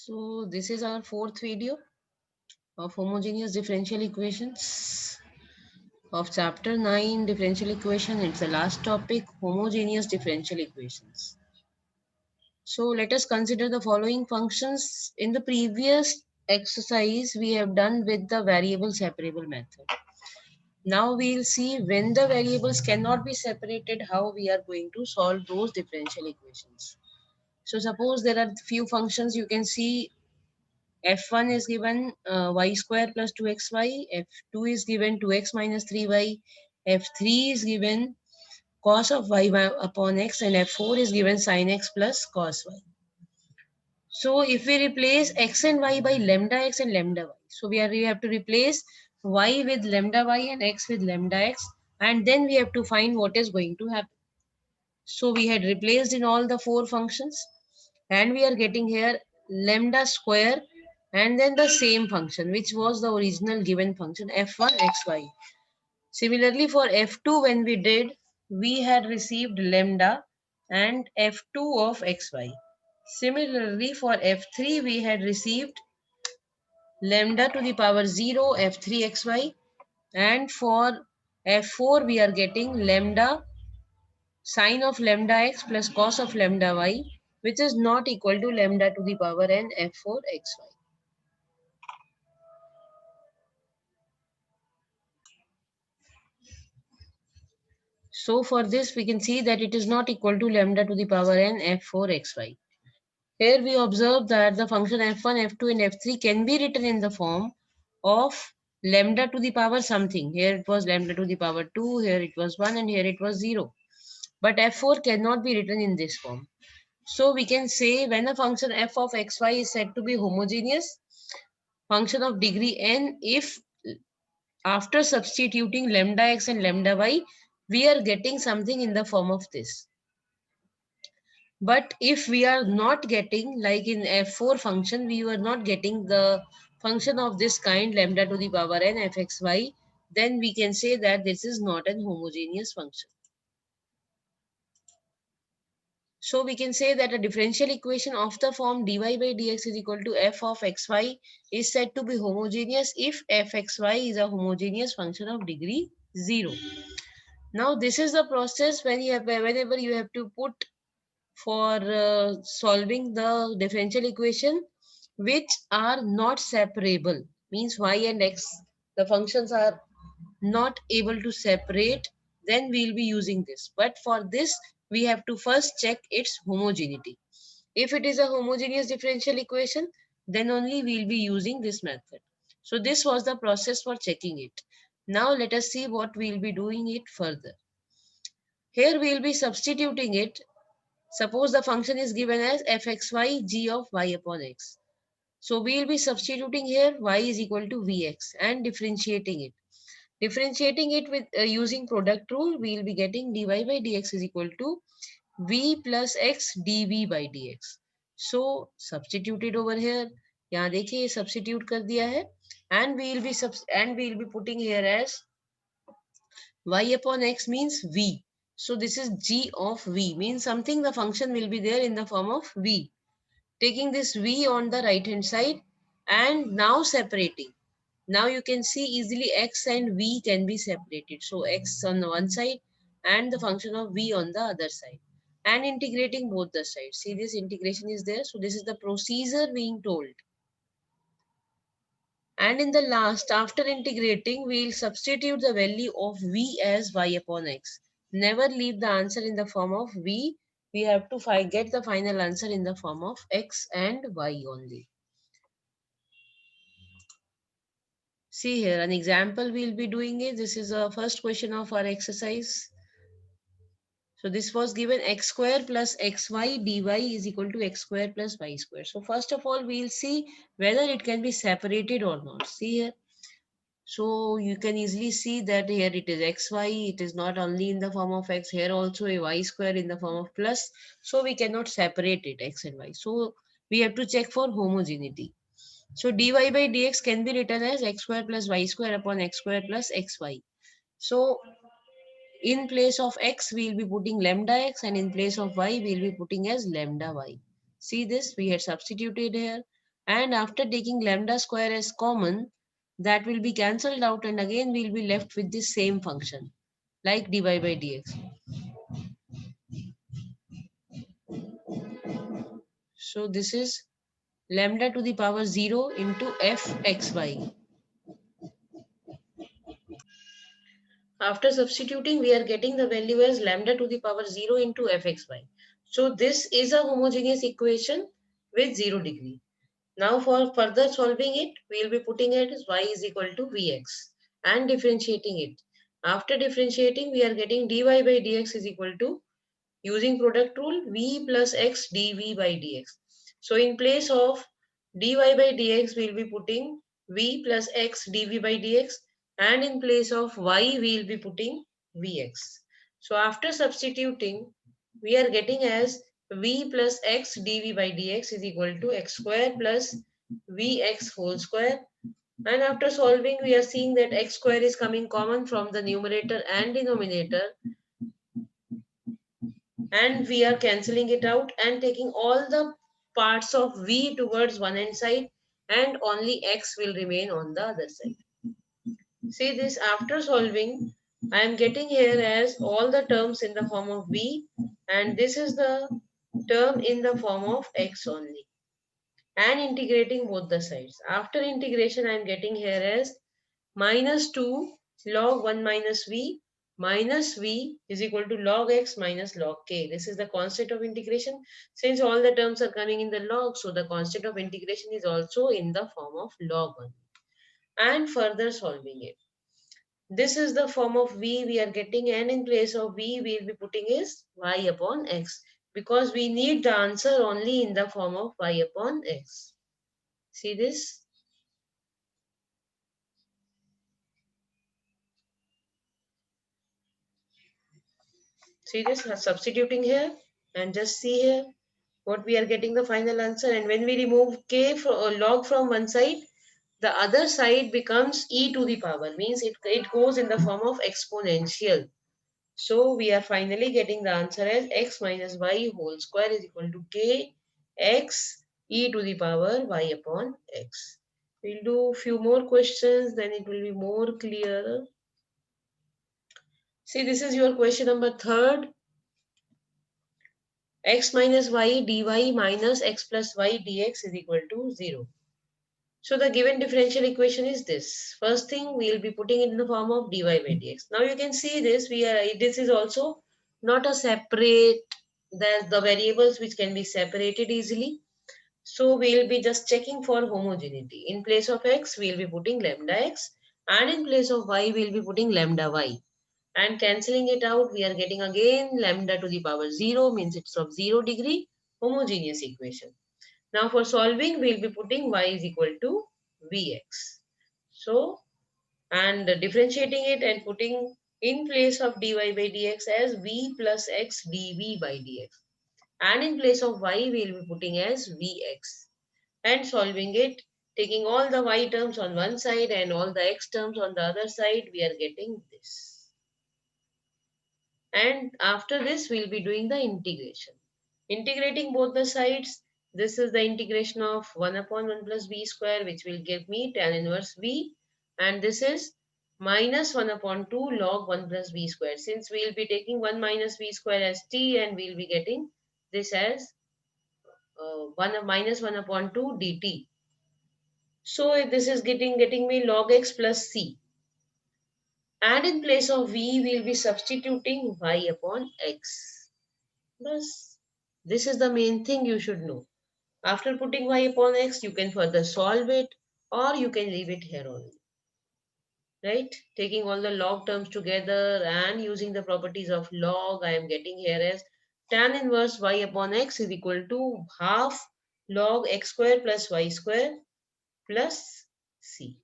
So this is our fourth video of homogeneous differential equations of chapter 9 differential equation. It's the last topic, homogeneous differential equations. So let us consider the following functions. In the previous exercise we have done with the variable separable method. Now we'll see when the variables cannot be separated, how we are going to solve those differential equations. So suppose there are few functions. You can see f1 is given y square plus 2xy, f2 is given 2x minus 3y, f3 is given cos of y upon x, and f4 is given sin x plus cos y. So if we replace x and y by lambda x and lambda y, so we have to replace y with lambda y and x with lambda x, and then we have to find what is going to happen. So we had replaced in all the four functions, and we are getting here lambda square and then the same function which was the original given function f1 xy. Similarly for f2 when we did, we had received lambda and f2 of xy. Similarly for f3 we had received lambda to the power 0 f3xy, and for f4 we are getting lambda sine of lambda x plus cos of lambda y, which is not equal to lambda to the power n f4 xy. So for this we can see that it is not equal to lambda to the power n f4 xy. Here we observe that the function f1, f2 and f3 can be written in the form of lambda to the power something. Here it was lambda to the power 2, here it was 1, and here it was 0. But f4 cannot be written in this form. So we can say when a function f of xy is said to be homogeneous function of degree n if after substituting lambda x and lambda y, we are getting something in the form of this. But if we are not getting, like in f4 function, we were not getting the function of this kind, lambda to the power n fxy, then we can say that this is not an homogeneous function. So we can say that a differential equation of the form dy by dx is equal to f of xy is said to be homogeneous if fxy is a homogeneous function of degree 0. Now this is the process when you have, whenever you have to put for solving the differential equation which are not separable, means y and x, the functions are not able to separate, then we'll be using this. But for this we have to first check its homogeneity. If it is a homogeneous differential equation, then only we'll be using this method. So this was the process for checking it. Now let us see what we'll be doing it further. Here we'll be substituting it. Suppose the function is given as fxy g of y upon x. So we will be substituting here y is equal to vx and differentiating it. Differentiating it with using product rule, we will be getting dy by dx is equal to v plus x dv by dx. So substituted over here. यहाँ देखिए substitute कर दिया है, and we will be putting here as y upon x means v. So this is g of v, means something, the function will be there in the form of v. Taking this v on the right hand side and now separating. Now you can see easily x and v can be separated. So x on the one side and the function of v on the other side. And integrating both the sides. See, this integration is there. So this is the procedure being told. And in the last, after integrating, we will substitute the value of v as y upon x. Never leave the answer in the form of v. We have to get the final answer in the form of x and y only. See here, an example we'll be doing it. This is a first question of our exercise. So this was given x square plus xy dy is equal to x square plus y square. So first of all, we'll see whether it can be separated or not. See here. So you can easily see that here it is xy, it is not only in the form of x, here also a y square in the form of plus. So we cannot separate it, x and y. So we have to check for homogeneity. So dy by dx can be written as x square plus y square upon x square plus xy. So in place of x, we will be putting lambda x, and in place of y, we will be putting as lambda y. See this, we had substituted here. And after taking lambda square as common, that will be cancelled out, and again we'll be left with the same function like dy by dx. So this is lambda to the power 0 into fxy. After substituting, we are getting the value as lambda to the power 0 into fxy. So this is a homogeneous equation with 0 degree. Now for further solving it, we will be putting it as y is equal to vx and differentiating it. After differentiating, we are getting dy by dx is equal to, using product rule, v plus x dv by dx. So in place of dy by dx, we will be putting v plus x dv by dx, and in place of y, we will be putting vx. So after substituting, we are getting as v plus x dv by dx is equal to x square plus vx whole square. And after solving, we are seeing that x square is coming common from the numerator and denominator, and we are cancelling it out and taking all the parts of v towards one hand side, and only x will remain on the other side. See this, after solving, I am getting here as all the terms in the form of v, and this is the term in the form of x only, and integrating both the sides. After integration, I am getting here as minus 2 log 1 minus v is equal to log x minus log k. This is the constant of integration. Since all the terms are coming in the log, so the constant of integration is also in the form of log 1. And further solving it, this is the form of v we are getting, and in place of v we will be putting is y upon x, because we need the answer only in the form of y upon x. See this? See this? Substituting here, and just see here what we are getting the final answer. And when we remove k log from one side, the other side becomes e to the power, means it goes in the form of exponential. So we are finally getting the answer as x minus y whole square is equal to k x e to the power y upon x. We'll do few more questions, then it will be more clear. See, this is your question number 3rd. X minus y dy minus x plus y dx is equal to 0. So the given differential equation is this. First thing, we will be putting it in the form of dy by dx. Now you can see this. This is also not a separate, the variables which can be separated easily. So we will be just checking for homogeneity. In place of x, we will be putting lambda x, and in place of y, we will be putting lambda y. And cancelling it out, we are getting again lambda to the power 0, means it's of 0 degree, homogeneous equation. Now for solving, we'll be putting y is equal to vx. So, and differentiating it and putting in place of dy by dx as v plus x dv by dx. And in place of y, we'll be putting as vx. And solving it, taking all the y terms on one side and all the x terms on the other side, we are getting this. And after this, we'll be doing the integration. Integrating both the sides, this is the integration of 1 upon 1 plus v square, which will give me tan inverse v. And this is minus 1 upon 2 log 1 plus v square. Since we'll be taking 1 minus v square as t, and we'll be getting this as 1 upon 2 dt. So this is getting me log x plus c. And in place of v, we'll be substituting y upon x. Thus, this is the main thing you should know. After putting y upon x, you can further solve it, or you can leave it here only. Right? Taking all the log terms together and using the properties of log, I am getting here as tan inverse y upon x is equal to half log x square plus y square plus c.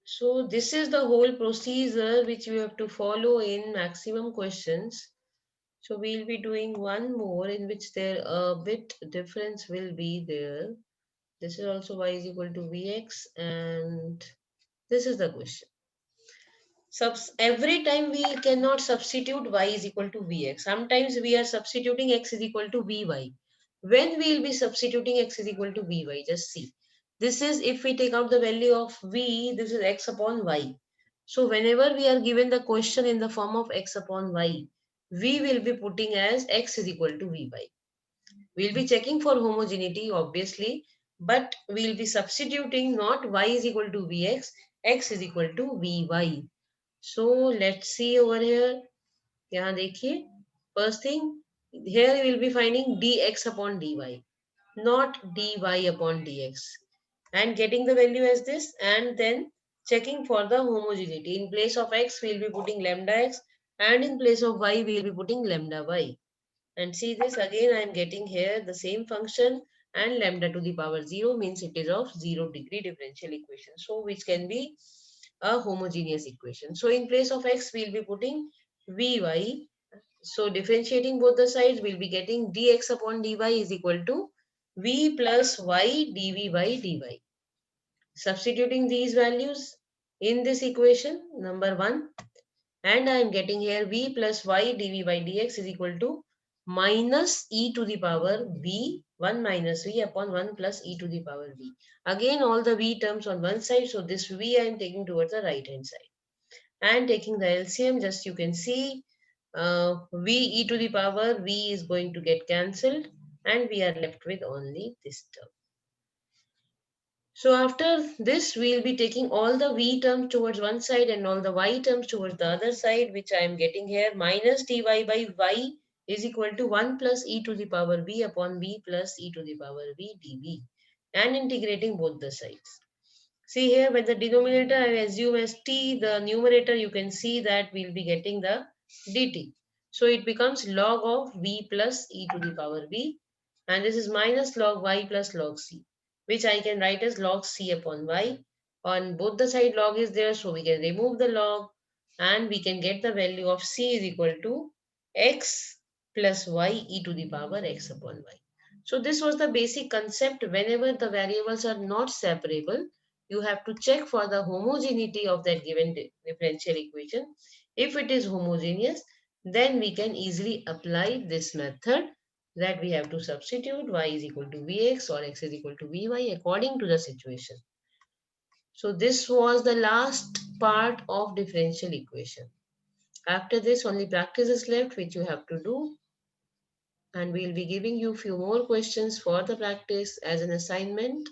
So this is the whole procedure which you have to follow in maximum questions. So we'll be doing one more in which there a bit difference will be there. This is also y is equal to vx, and this is the question. Every time we cannot substitute y is equal to vx. Sometimes we are substituting x is equal to vy. When we will be substituting x is equal to vy, just see. This is if we take out the value of v, this is x upon y. So whenever we are given the question in the form of x upon y, we will be putting as x is equal to vy. We'll be checking for homogeneity, obviously, but we'll be substituting not y is equal to vx, x is equal to vy. So let's see over here. यहाँ देखिए, first thing, here we will be finding dx upon dy, not dy upon dx, and getting the value as this, and then checking for the homogeneity. In place of x, we will be putting lambda x, and in place of y, we will be putting lambda y. And see this again, I am getting here the same function, and lambda to the power 0 means it is of 0-degree differential equation. So which can be a homogeneous equation. So in place of x, we will be putting vy. So differentiating both the sides, we'll be getting dx upon dy is equal to v plus y dv by dy. Substituting these values in this equation, number 1, and I am getting here v plus y dv by dx is equal to minus e to the power v, 1 minus v upon 1 plus e to the power v. Again, all the v terms on one side, so this v I am taking towards the right hand side. And taking the LCM, just you can see v e to the power v is going to get cancelled, and we are left with only this term. So after this, we will be taking all the v terms towards one side and all the y terms towards the other side, which I am getting here. Minus dy by y is equal to 1 plus e to the power v upon v plus e to the power v dv, and integrating both the sides. See here, when the denominator I assume as t, the numerator you can see that we'll be getting the dt. So it becomes log of v plus e to the power v, and this is minus log y plus log c, which I can write as log c upon y. On both the side log is there, so we can remove the log, and we can get the value of c is equal to x plus y e to the power x upon y. So this was the basic concept. Whenever the variables are not separable, you have to check for the homogeneity of that given differential equation. If it is homogeneous, then we can easily apply this method, that we have to substitute y is equal to vx or x is equal to vy according to the situation. So this was the last part of differential equation. After this, only practice is left, which you have to do, and we'll be giving you few more questions for the practice as an assignment.